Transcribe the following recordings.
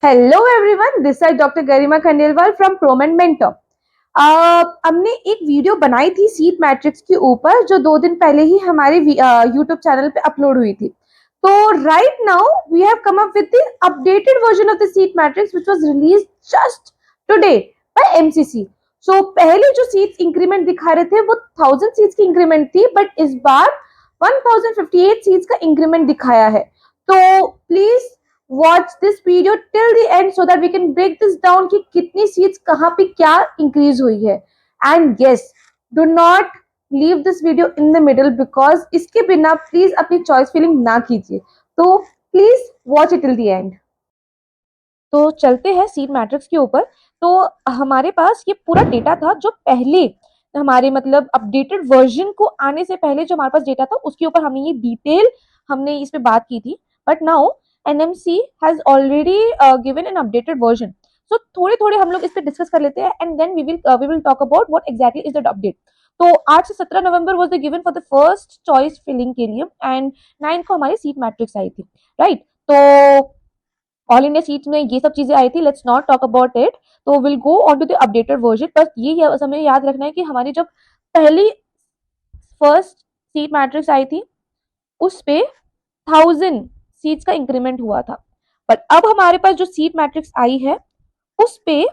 Hello everyone, this is doctor Garima Khandelwal from prominent mentor. हमने एक video बनाई थी सीट मैट्रिक्स के ऊपर जो 2 दिन पहले ही हमारे यूट्यूब चैनल पे अपलोड हुई थी। तो right now we have come up with the updated version of the seat matrix which was released just today by MCC. So पहले जो सीट्स इंक्रीमेंट दिखा रहे थे वो 1000 सीट्स की इंक्रीमेंट थी, बट इस बार 1058 सीट्स का इंक्रीमेंट दिखाया है। तो please watch this video till the end so that we can break this down कि कितनी सीट्स कहाँ पे क्या इंक्रीज हुई है। And yes, do not leave this video in the middle because इसके बिना प्लीज अपनी चॉइस फिलिंग ना कीजिए। तो please watch it till the end. तो चलते हैं सीट मैट्रिक्स के ऊपर। तो हमारे पास ये पूरा डेटा था जो पहले हमारे मतलब अपडेटेड वर्जन को आने से पहले जो हमारे पास डेटा था उसके ऊपर हमने ये डिटेल हमने इस पे बात की थी। But now NMC has already given an updated version. So थोड़े थोड़े हम लोग इस पे डिस्कस कर लेते हैं and then we will talk about what exactly is that update. तो 8 से 17 नवंबर was the given for the first choice filling के लिए एंड 9 को हमारी सीट मैट्रिक्स आई थी, राइट? तो ऑल इंडिया सीट में ये सब चीजें आई थी, let's not talk about it. तो will go on to the updated version. बस ये हमें याद रखना है कि हमारी जब पहली फर्स्ट सीट मैट्रिक्स आई थी उस पे 1000 सीट्स का इंक्रीमेंट हुआ था, बट अब हमारे पास जो सीट मैट्रिक्स आई है उस पे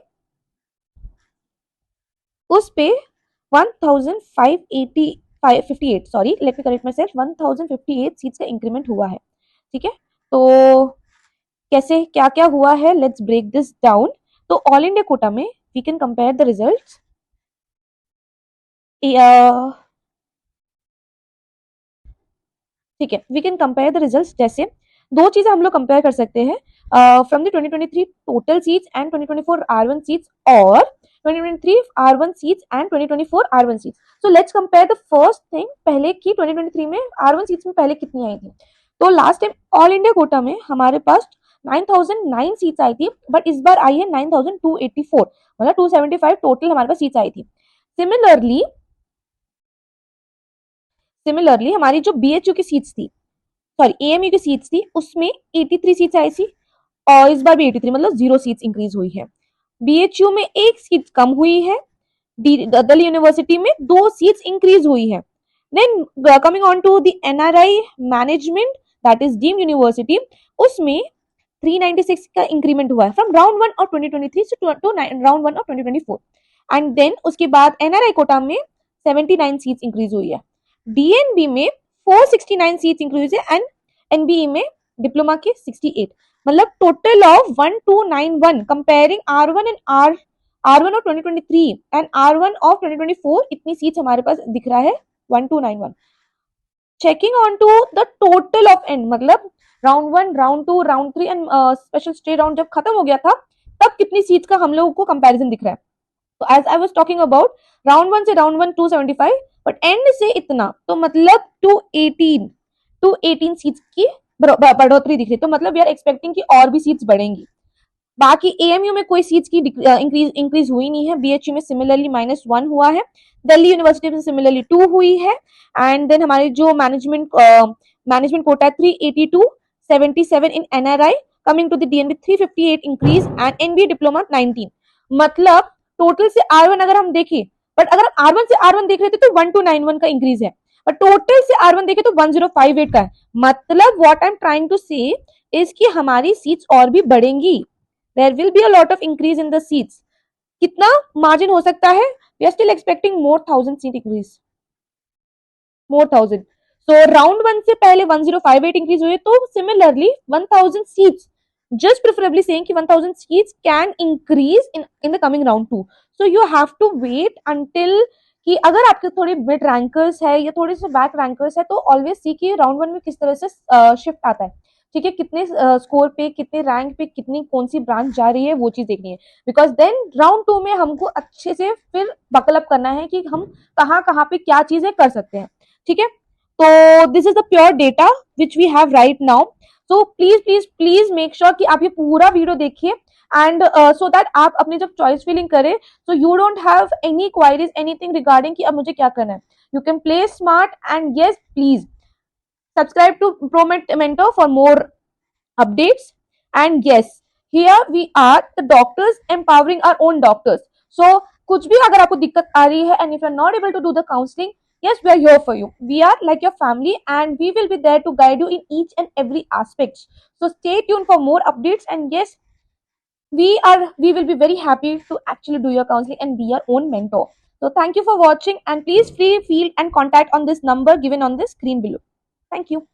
1558 sorry let me correct my self 1058 seats का इंक्रीमेंट हुआ है। ठीक है, तो कैसे क्या क्या हुआ है, लेट्स ब्रेक दिस डाउन। तो ऑल इंडिया कोटा में we can compare the results. ठीक है, we can compare the results. जैसे दो चीजें हम लोग कंपेयर कर सकते हैं from the 2023 total seats and 2024 R1 seats और 2023 R1 seats and 2024 R1 seats. So let's compare the first thing पहले की 2023 में R1 सीट्स में पहले कितनी आई थी। तो last time all India quota में हमारे पास 9009 सीट्स आई थी, बट इस बार आई है 9284, मतलब 275 टोटल हमारे पास सीट्स आई थी। सिमिलरली हमारी जो BHU की सीट्स थी, सॉरी AMU की सीट्स थी, उसमें 83 सीट्स आई थी और इस बार भी 83 मतलब 0 सीट्स इंक्रीज हुई है। BHU में 1 सीट कम हुई है, दिल्ली यूनिवर्सिटी में 2 सीट्स इंक्रीज हुई है। Then coming on to the NRI management that is deemed university, उसमें 396 का इंक्रीमेंट हुआ है from round 1 of 2023 to round 1 of 2024। And then उसके बाद NRI कोटा में 79 सीट्स इंक्रीज हुई है, DNB में 469 सीट्स इंक्रीज है एंड NBE में डिप्लोमा के 68, मतलब total of 1291 comparing R1 and R1 of 2023 and R1 of 2024। इतनी सीट्स हमारे पास दिख रहा है 1291। Checking on to the total of and, मतलब round 1 round 2 round 3 and special stray round जब खत्म हो गया था तब कितनी सीट्स का हम लोगों को कंपैरिजन दिख रहा है। तो as I was talking about round 1 से राउंड 1 275, बट एंड से इतना, तो मतलब 218 सीट्स की बढ़ोतरी दिख रही है। तो मतलब वी आर एक्सपेक्टिंग कि और भी सीट्स बढ़ेंगी। बाकी AMU में कोई सीट्स की इंक्रीज हुई नहीं है, BHU में सिमिलरली -1 हुआ है, दिल्ली यूनिवर्सिटी में सिमिलरली 2 हुई है एंड देन हमारी जो management quota 382, 77 in NRI, coming to the DNB 358 increase and NBA diploma 19। मतलब टोटल से R1 अगर हम देखें, बट अगर R1 से R1 देख रहे थे तो 1291 का इंक्रीज है, बट टोटल से R1 देखे तो 1058 का है। मतलब what I am trying to say is कि हमारी सीट्स और भी बढ़ेंगी, there will be a lot of increase in the seats। कितना मार्जिन हो सकता है? We are still expecting more 1000 seat increase, more 1000। So round 1 से पहले 1058 इंक्रीज हुए, तो similarly 1000 seats, just preferably saying कि 1000 seats can increase in the coming round 2। So you have to wait until कि अगर आपके थोड़े मिड रैंकर्स है या थोड़े से बैक रैंकर्स है तो ऑलवेज सी कि राउंड 1 में किस तरह से शिफ्ट आता है। ठीक है, कितने स्कोर पे, कितने रैंक पे, कितनी कौन सी ब्रांच जा रही है, वो चीज देखनी है। बिकॉज देन राउंड 2 में हमको अच्छे से फिर बकलअप करना है कि हम कहाँ कहाँ पे क्या चीजें कर सकते हैं। ठीक है, तो this is the pure data which we have right now. So please please please make sure कि आप ये पूरा वीडियो देखिए एंड सो दैट आप अपनी जब चॉइस फिलिंग करें तो you don't have any queries anything regarding कि अब मुझे क्या करना है। You can play smart and yes please subscribe to Pro Mentor for more updates, and yes, Here we are the doctors empowering our own doctors. So कुछ भी अगर आपको दिक्कत आ रही है and if you are not able to do the counseling, yes, we are here for you. We are like your family and we will be there to guide you in each and every aspect. So stay tuned for more updates, and yes, we will be very happy to actually do your counseling and be your own mentor. So thank you for watching, and please feel and contact on this number given on the screen below. Thank you.